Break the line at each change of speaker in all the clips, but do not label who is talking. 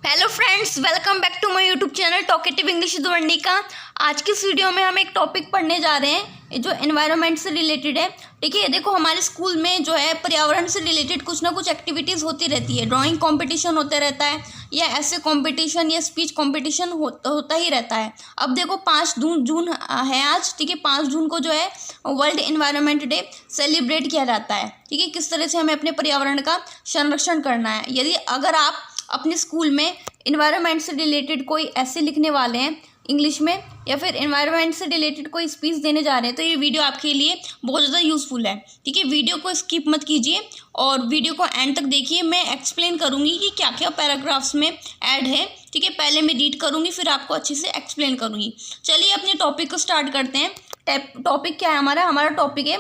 Hello friends, welcome back to my YouTube channel talkative English with Varnika. आज की इस video में हम एक टॉपिक पढ़ने जा रहे हैं जो एनवायरनमेंट से रिलेटेड है। ठीक है, देखो हमारे स्कूल में जो है पर्यावरण से रिलेटेड कुछ ना कुछ एक्टिविटीज़ होती रहती है। ड्राइंग कंपटीशन होते रहता है या ऐसे कंपटीशन या स्पीच कंपटीशन होता ही रहता है। अब देखो 5 जून है आज। ठीक है, 5 जून को जो है वर्ल्ड एनवायरनमेंट डे सेलिब्रेट किया जाता है। ठीक है, किस तरह से हमें अपने पर्यावरण का संरक्षण करना है। यदि अगर आप अपने स्कूल में इन्वायरमेंट से रिलेटेड कोई ऐसे लिखने वाले हैं इंग्लिश में या फिर इन्वायरमेंट से रिलेटेड कोई स्पीच देने जा रहे हैं तो ये वीडियो आपके लिए बहुत ज़्यादा यूज़फुल है। ठीक है, वीडियो को स्किप मत कीजिए और वीडियो को एंड तक देखिए। मैं एक्सप्लेन करूँगी कि क्या क्या पैराग्राफ्स में ऐड है। ठीक है, पहले मैं रीड करूँगी फिर आपको अच्छे से एक्सप्लेन करूँगी। चलिए अपने टॉपिक को स्टार्ट करते हैं। टॉपिक क्या है हमारा टॉपिक है,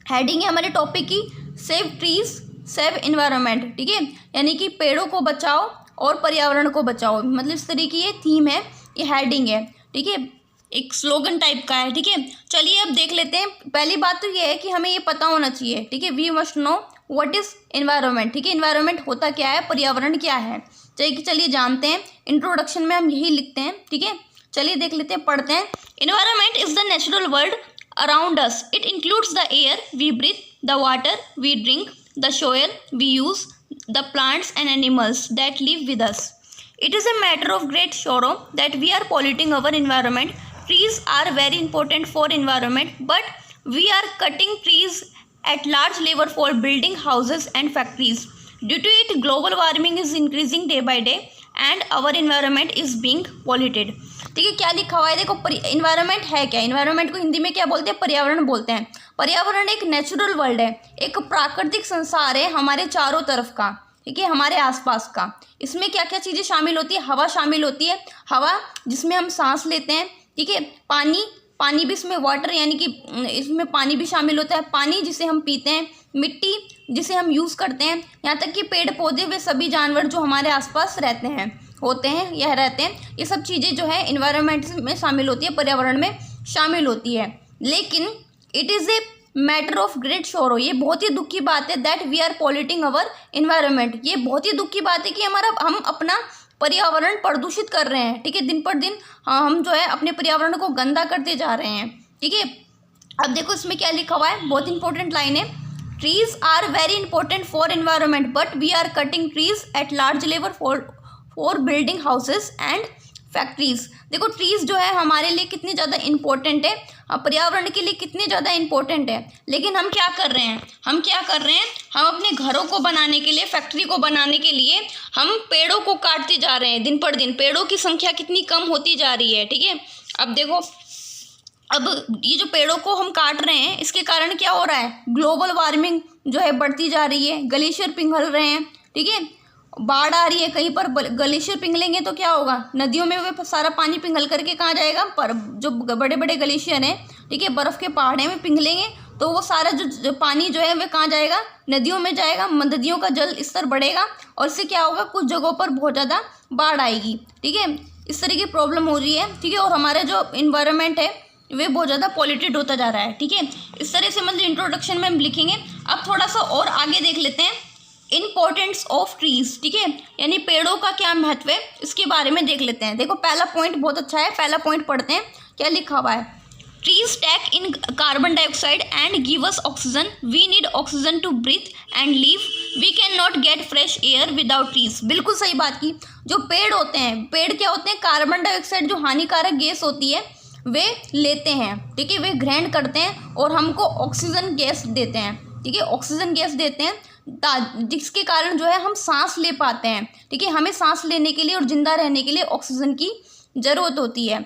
हेडिंग है हमारे टॉपिक की, सेव ट्रीज सेव इन्वायरमेंट। ठीक है, यानी कि पेड़ों को बचाओ और पर्यावरण को बचाओ, मतलब इस तरह की ये थीम है, ये हेडिंग है। ठीक है, एक स्लोगन टाइप का है। ठीक है, चलिए अब देख लेते हैं। पहली बात तो ये है कि हमें ये पता होना चाहिए। ठीक है, we must know what is environment. ठीक है, इन्वायरमेंट होता क्या है, पर्यावरण क्या है, चलिए जानते हैं। इंट्रोडक्शन में हम यही लिखते हैं। ठीक है, चलिए देख लेते हैं, पढ़ते हैं। Environment is the natural world around us. It includes the air we breathe, the water we drink, the soil we use, the plants and animals that live with us. It is a matter of great sorrow that we are polluting our environment. Trees are very important for environment, but we are cutting trees at large level for building houses and factories. Due to it, global warming is increasing day by day and our environment is being polluted. ठीक है, क्या लिखा हुआ है देखो। Environment है क्या, environment को हिंदी में क्या बोलते हैं, पर्यावरण बोलते हैं। पर्यावरण एक नेचुरल वर्ल्ड है, एक प्राकृतिक संसार है हमारे चारों तरफ का। ठीक है, हमारे आसपास का। इसमें क्या क्या चीज़ें शामिल होती है, हवा शामिल होती है, हवा जिसमें हम सांस लेते हैं। ठीक है, पानी भी इसमें, वाटर यानी कि इसमें पानी भी शामिल होता है, पानी जिसे हम पीते हैं, मिट्टी जिसे हम यूज़ करते हैं, यहाँ तक कि पेड़ पौधे वे सभी जानवर जो हमारे आसपास रहते हैं, होते हैं या रहते हैं, ये सब चीज़ें जो है इन्वायरमेंट में शामिल होती है, पर्यावरण में शामिल होती है। लेकिन it is a matter of great sorrow, ये बहुत ही दुख की बात है, that we are polluting our environment. ये बहुत ही दुख की बात है कि हम अपना पर्यावरण प्रदूषित कर रहे हैं। ठीक है, दिन पर दिन हम जो है अपने पर्यावरण को गंदा करते जा रहे हैं। ठीक है, अब देखो इसमें क्या लिखा हुआ है, बहुत इंपॉर्टेंट लाइन है। Trees are very important for environment but we are cutting trees at large level for building houses and factories. देखो ट्रीज जो है हमारे लिए कितनी ज़्यादा इंपॉर्टेंट है, पर्यावरण के लिए कितनी ज़्यादा इंपॉर्टेंट है, लेकिन हम क्या कर रहे हैं, हम अपने घरों को बनाने के लिए, फैक्ट्री को बनाने के लिए हम पेड़ों को काटते जा रहे हैं। दिन पर दिन पेड़ों की संख्या कितनी कम होती जा रही है। ठीक है, अब देखो, अब ये जो पेड़ों को हम काट रहे हैं इसके कारण क्या हो रहा है, ग्लोबल वार्मिंग जो है बढ़ती जा रही है, ग्लेशियर पिघल रहे हैं। ठीक है, बाढ़ आ रही है, कहीं पर ग्लेशियर पिघलेंगे तो क्या होगा, नदियों में वे सारा पानी पिघल करके कहाँ जाएगा, पर जो बड़े बड़े ग्लेशियर हैं, ठीक है, बर्फ़ के पहाड़े में पिघलेंगे तो वो सारा जो पानी जो है वह कहाँ जाएगा, नदियों में जाएगा, नदियों का जल स्तर बढ़ेगा और इससे क्या होगा, कुछ जगहों पर बहुत ज़्यादा बाढ़ आएगी। ठीक है, इस तरह की प्रॉब्लम हो रही है। ठीक है, और हमारा जो इन्वायरमेंट है वे बहुत ज़्यादा पॉल्यूटेड होता जा रहा है। ठीक है, इस तरह से मतलब इंट्रोडक्शन में हम लिखेंगे। अब थोड़ा सा और आगे देख लेते हैं, इम्पोर्टेंस ऑफ ट्रीज। ठीक है, यानी पेड़ों का क्या महत्व है इसके बारे में देख लेते हैं। देखो पहला पॉइंट बहुत अच्छा है, पहला पॉइंट पढ़ते हैं, क्या लिखा हुआ है। Trees take in carbon dioxide and give us oxygen, we need oxygen to breathe and live, we can not get fresh air without trees. बिल्कुल सही बात की। जो पेड़ होते हैं, पेड़ क्या होते हैं, कार्बन डाइऑक्साइड जो हानिकारक गैस होती है वे लेते हैं। ठीक है, वे ग्रहण करते हैं और हमको ऑक्सीजन गैस देते हैं। ठीक है, ऑक्सीजन गैस देते हैं जिसके कारण जो है हम सांस ले पाते हैं। ठीक है, हमें सांस लेने के लिए और जिंदा रहने के लिए ऑक्सीजन की ज़रूरत होती है।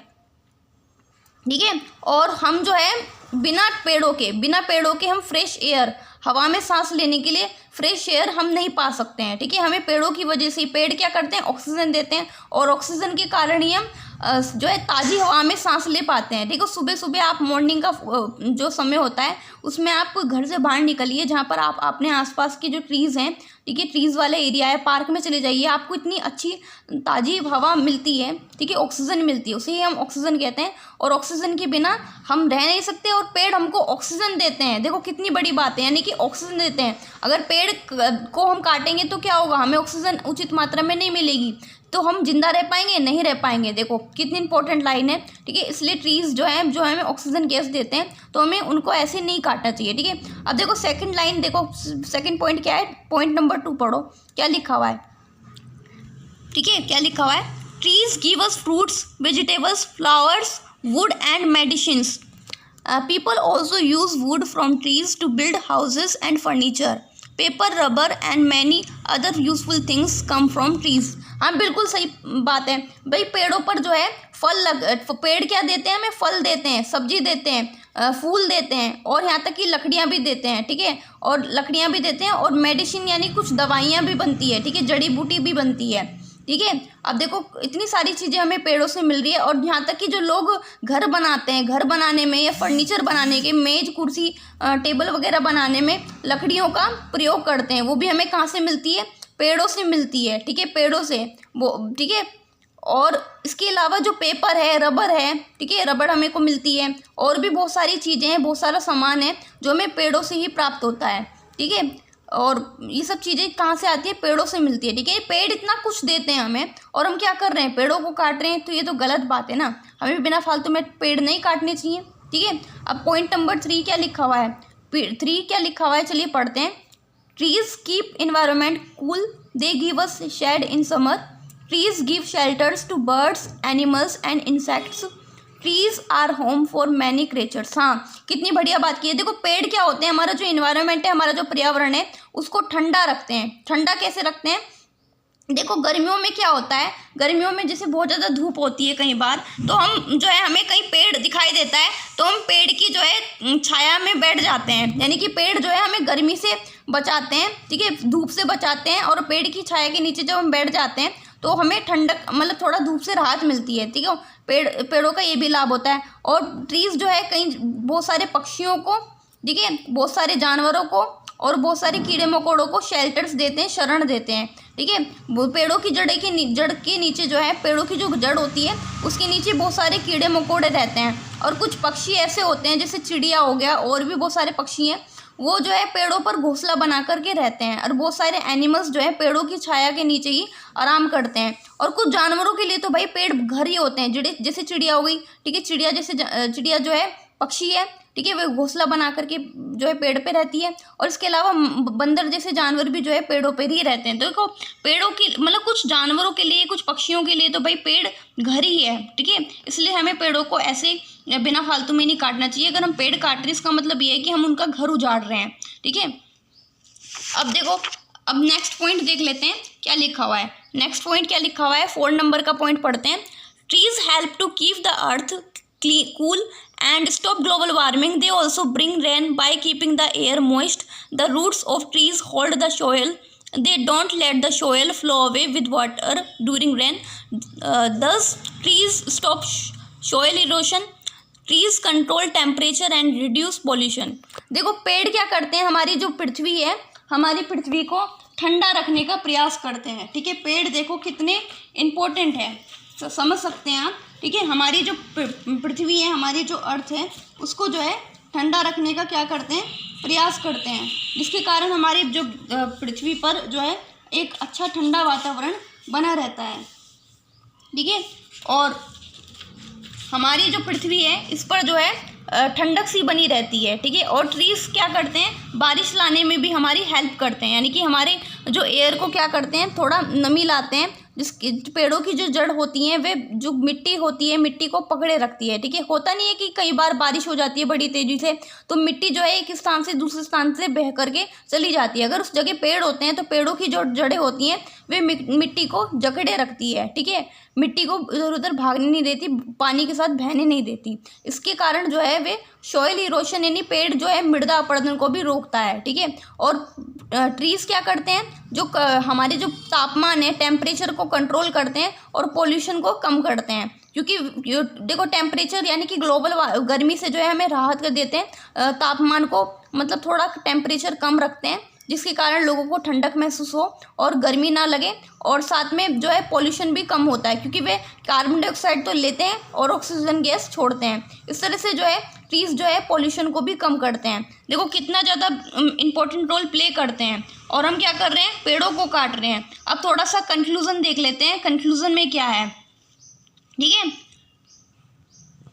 ठीक है, और हम जो है बिना पेड़ों के हम फ्रेश एयर, हवा में सांस लेने के लिए फ्रेश एयर हम नहीं पा सकते हैं। ठीक है, हमें पेड़ों की वजह से, पेड़ क्या करते हैं, ऑक्सीजन देते हैं और ऑक्सीजन के कारण ही हम जो है ताज़ी हवा में सांस ले पाते हैं। देखो सुबह सुबह आप मॉर्निंग का जो समय होता है उसमें आप घर से बाहर निकलिए, जहाँ पर आप अपने आसपास के जो ट्रीज़ हैं, ठीक है, ट्रीज़ वाले एरिया है, पार्क में चले जाइए, आपको इतनी अच्छी ताज़ी हवा मिलती है। ठीक है, ऑक्सीजन मिलती है, उसे ही हम ऑक्सीजन कहते हैं और ऑक्सीजन के बिना हम रह नहीं सकते और पेड़ हमको ऑक्सीजन देते हैं। देखो कितनी बड़ी बात है, यानी कि ऑक्सीजन देते हैं। अगर पेड़ को हम काटेंगे तो क्या होगा, हमें ऑक्सीजन उचित मात्रा में नहीं मिलेगी। तो हम जिंदा रह पाएंगे? नहीं रह पाएंगे। देखो कितनी इंपॉर्टेंट लाइन है, ठीक है। इसलिए ट्रीज जो है हमें ऑक्सीजन गैस देते हैं, तो हमें उनको ऐसे नहीं काटना चाहिए, ठीक है। अब देखो सेकंड लाइन, देखो सेकंड पॉइंट क्या है, पॉइंट नंबर 2 पढ़ो क्या लिखा हुआ है, ठीक है। क्या लिखा हुआ है, trees give us fruits, vegetables, flowers, wood and medicines. People also use wood from trees to build houses and furniture. Paper, rubber and many other useful things come from trees. हाँ बिल्कुल सही बात है भाई। पेड़ों पर जो है पेड़ क्या देते हैं हमें? फल देते हैं, सब्जी देते हैं, फूल देते हैं, और यहाँ तक कि लकड़ियाँ भी देते हैं, ठीक है। और लकड़ियाँ भी देते हैं, और मेडिसिन यानी कुछ दवाइयाँ भी बनती है, ठीक है, जड़ी बूटी भी बनती है, ठीक है। अब देखो इतनी सारी चीज़ें हमें पेड़ों से मिल रही है। और यहाँ तक कि जो लोग घर बनाते हैं, घर बनाने में या फर्नीचर बनाने के, मेज कुर्सी टेबल वगैरह बनाने में लकड़ियों का प्रयोग करते हैं, वो भी हमें कहाँ से मिलती है? पेड़ों से मिलती है, ठीक है, पेड़ों से वो, ठीक है। और इसके अलावा जो पेपर है, रबर है, ठीक है, रबर हमें को मिलती है, और भी बहुत सारी चीज़ें हैं, बहुत सारा सामान है जो हमें पेड़ों से ही प्राप्त होता है, ठीक है। और ये सब चीज़ें कहाँ से आती है? पेड़ों से मिलती है, ठीक है। पेड़ इतना कुछ देते हैं हमें, और हम क्या कर रहे हैं? पेड़ों को काट रहे हैं, तो ये तो गलत बात है ना। हमें भी बिना फालतू में पेड़ नहीं काटने चाहिए, ठीक है। अब पॉइंट नंबर 3 क्या लिखा हुआ है, 3 क्या लिखा हुआ है, चलिए पढ़ते हैं। Trees keep environment cool, they give us shade in summer, trees give shelters to birds, animals and insects, trees are home for many creatures. हाँ कितनी बढ़िया बात की है। देखो पेड़ क्या होते हैं? हमारा जो इन्वायरमेंट है, हमारा जो पर्यावरण है, उसको ठंडा रखते हैं। ठंडा कैसे रखते हैं? देखो गर्मियों में क्या होता है, गर्मियों में जैसे बहुत ज़्यादा धूप होती है कई बार, तो हम जो है हमें कहीं पेड़ दिखाई देता है, तो हम पेड़ की जो है छाया में बैठ जाते हैं। यानी कि पेड़ जो है हमें गर्मी से बचाते हैं, ठीक है, धूप से बचाते हैं। और पेड़ की छाया के नीचे जब हम बैठ जाते हैं तो हमें ठंडक, मतलब थोड़ा धूप से राहत मिलती है, ठीक है। पेड़ों का ये भी लाभ होता है। और ट्रीज़ जो है कई बहुत सारे पक्षियों को, ठीक है, बहुत सारे जानवरों को और बहुत सारे कीड़े मकोड़ों को शेल्टर्स देते हैं, शरण देते हैं, ठीक है। वो पेड़ों की जड़ के नीचे जो है, पेड़ों की जो जड़ होती है उसके नीचे बहुत सारे कीड़े मकोड़े रहते हैं। और कुछ पक्षी ऐसे होते हैं, जैसे चिड़िया हो गया, और भी बहुत सारे पक्षी हैं, वो जो है पेड़ों पर घोंसला बना करके रहते हैं। और बहुत सारे एनिमल्स जो है पेड़ों की छाया के नीचे ही आराम करते हैं। और कुछ जानवरों के लिए तो भाई पेड़ घर ही होते हैं, जैसे चिड़िया हो गई, ठीक है, चिड़िया जो है पक्षी है, ठीक है, वो घोंसला बना करके जो है पेड़ पे रहती है। और इसके अलावा बंदर जैसे जानवर भी जो है पेड़ों पर ही रहते हैं। तो देखो पेड़ों की, मतलब कुछ जानवरों के लिए, कुछ पक्षियों के लिए तो भाई पेड़ घर ही है, ठीक है। इसलिए हमें पेड़ों को ऐसे बिना फालतू में नहीं काटना चाहिए। अगर हम पेड़ काट रहे हैं, इसका मतलब ये है कि हम उनका घर उजाड़ रहे हैं, ठीक है। अब देखो, अब नेक्स्ट पॉइंट देख लेते हैं क्या लिखा हुआ है। नेक्स्ट पॉइंट क्या लिखा हुआ है, 4 नंबर का पॉइंट पढ़ते हैं। Trees help to keep the earth cool and stop global warming. They also bring rain by keeping the air moist. The roots of trees hold the soil. They don't let the soil flow away with water during rain. Thus, trees stop soil erosion. Trees control temperature and reduce pollution. देखो पेड़ क्या करते हैं, हमारी जो पृथ्वी है, हमारी पृथ्वी को ठंडा रखने का प्रयास करते हैं, ठीक है। पेड़ देखो कितने इम्पोर्टेंट है, समझ सकते हैं आप, ठीक है। हमारी जो पृथ्वी है, हमारी जो अर्थ है, उसको जो है ठंडा रखने का क्या करते हैं, प्रयास करते हैं, जिसके कारण हमारी जो पृथ्वी पर जो है एक अच्छा ठंडा वातावरण बना रहता है, ठीक है। और हमारी जो पृथ्वी है, इस पर जो है ठंडक सी बनी रहती है, ठीक है। और ट्रीज क्या करते हैं, बारिश लाने में भी हमारी हेल्प करते हैं, यानी कि हमारे जो एयर को क्या करते हैं, थोड़ा नमी लाते हैं। पेड़ों की जो जड़ होती हैं, वे जो मिट्टी होती है, मिट्टी को पकड़े रखती है, ठीक है। होता नहीं है कि कई बार बारिश हो जाती है बड़ी तेजी से, तो मिट्टी जो है एक स्थान से दूसरे स्थान से बह करके चली जाती है। अगर उस जगह पेड़ होते हैं, तो पेड़ों की जो जड़ें होती हैं, वे मिट्टी को जकड़े रखती है, ठीक है। मिट्टी को इधर उधर भागने नहीं देती, पानी के साथ बहने नहीं देती। इसके कारण जो है वे सॉइल इरोशन, यानी पेड़ जो है मृदा अपरदन को भी रोकता है, ठीक है। और ट्रीज क्या करते हैं, जो हमारे जो तापमान है, टेम्परेचर को कंट्रोल करते हैं और पोल्यूशन को कम करते हैं। क्योंकि देखो टेम्परेचर यानी कि ग्लोबल गर्मी से जो है हमें राहत कर देते हैं, तापमान को मतलब थोड़ा टेम्परेचर कम रखते हैं, जिसके कारण लोगों को ठंडक महसूस हो और गर्मी ना लगे, और साथ में जो है पॉल्यूशन भी कम होता है क्योंकि वे कार्बन डाइऑक्साइड तो लेते हैं और ऑक्सीजन गैस छोड़ते हैं। इस तरह से जो है ट्रीज़ जो है पॉल्यूशन को भी कम करते हैं। देखो कितना ज़्यादा इंपॉर्टेंट रोल प्ले करते हैं, और हम क्या कर रहे हैं, पेड़ों को काट रहे हैं। अब थोड़ा सा कंक्लूजन देख लेते हैं, कंक्लूजन में क्या है, ठीक है।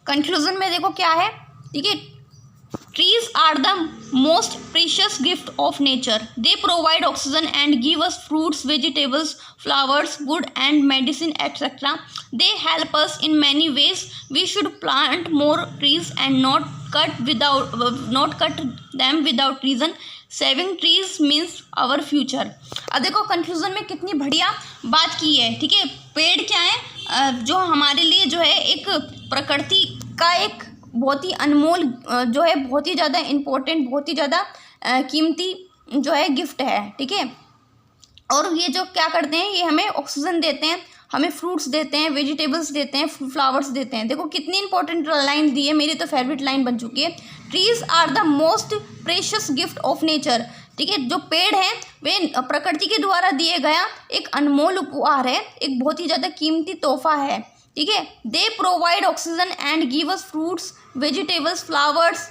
कंक्लूजन में देखो क्या है, ठीक है। Trees are the most precious gift of nature. They provide oxygen and give us fruits, vegetables, flowers, wood and medicine etcetera. They help us in many ways. We should plant more trees and not cut them without reason. Saving trees means our future. अब देखो conclusion में कितनी बढ़िया बात की है, ठीक है। पेड़ क्या है, जो हमारे लिए जो है एक प्रकृति का एक बहुत ही अनमोल जो है बहुत ही ज़्यादा इम्पोर्टेंट, बहुत ही ज़्यादा कीमती जो है गिफ्ट है, ठीक है। और ये जो क्या करते हैं, ये हमें ऑक्सीजन देते हैं, हमें फ्रूट्स देते हैं, वेजिटेबल्स देते हैं, फ्लावर्स देते हैं। देखो कितनी इंपॉर्टेंट लाइन दी है, मेरी तो फेवरेट लाइन बन चुकी है। Trees are the most precious gift of nature, ठीक है। जो पेड़ हैं वे प्रकृति के द्वारा दिए गया एक अनमोल उपहार है, एक बहुत ही ज़्यादा कीमती तोहफा है, ठीक है। दे provide oxygen and give us fruits, vegetables, flowers,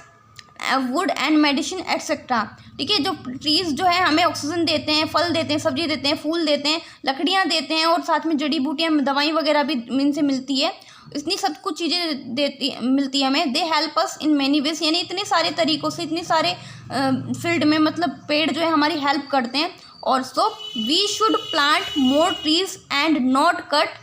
wood and medicine etcetera, ठीक है। जो ट्रीज़ जो है हमें ऑक्सीजन देते हैं, फल देते हैं, सब्जी देते हैं, फूल देते हैं, लकड़ियाँ देते हैं, और साथ में जड़ी बूटियाँ, दवाई वगैरह भी इनसे मिलती है। इतनी सब कुछ चीज़ें मिलती है हमें। दे help us in many veg, यानी इतने सारे तरीक़ों से, इतने सारे फील्ड में मतलब पेड़ जो है हमारी हेल्प करते हैं। और so we should plant more trees and not cut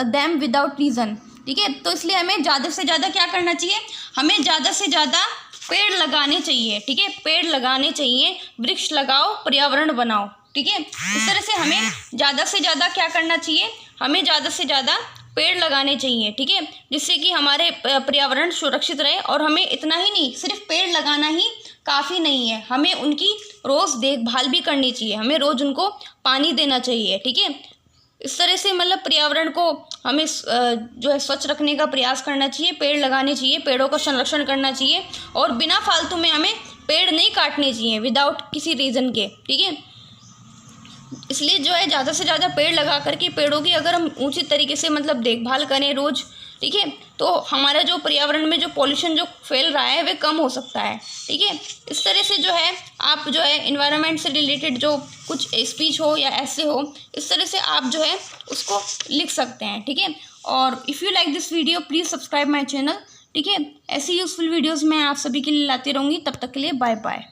them without reason, ठीक है। तो इसलिए हमें ज़्यादा से ज़्यादा क्या करना चाहिए, हमें ज़्यादा से ज़्यादा पेड़ लगाने चाहिए, ठीक है। पेड़ लगाने चाहिए, वृक्ष लगाओ, पर्यावरण बनाओ, ठीक है। इस तरह से हमें ज़्यादा से ज़्यादा क्या करना चाहिए, हमें ज़्यादा से ज़्यादा पेड़ लगाने चाहिए, ठीक है, जिससे कि हमारे पर्यावरण सुरक्षित रहे। और हमें इतना ही नहीं, सिर्फ पेड़ लगाना ही काफ़ी नहीं है, हमें उनकी रोज़ देखभाल भी करनी चाहिए, हमें रोज़ उनको पानी देना चाहिए, ठीक है। इस तरह से मतलब पर्यावरण को हमें जो है स्वच्छ रखने का प्रयास करना चाहिए, पेड़ लगाने चाहिए, पेड़ों का संरक्षण करना चाहिए, और बिना फालतू में हमें पेड़ नहीं काटने चाहिए विदाउट किसी रीज़न के, ठीक है। इसलिए जो है ज़्यादा से ज़्यादा पेड़ लगा करके पेड़ों की अगर हम उचित तरीके से मतलब देखभाल करें रोज़, ठीक है, तो हमारा जो पर्यावरण में जो पॉल्यूशन जो फैल रहा है वे कम हो सकता है, ठीक है। इस तरह से जो है आप जो है इन्वायरमेंट से रिलेटेड जो कुछ स्पीच हो या ऐसे हो, इस तरह से आप जो है उसको लिख सकते हैं, ठीक है। और if you like this video please subscribe my channel, ठीक है। ऐसी यूज़फुल वीडियोज़ मैं आप सभी के लिए लाती रहूँगी। तब तक के लिए बाय बाय।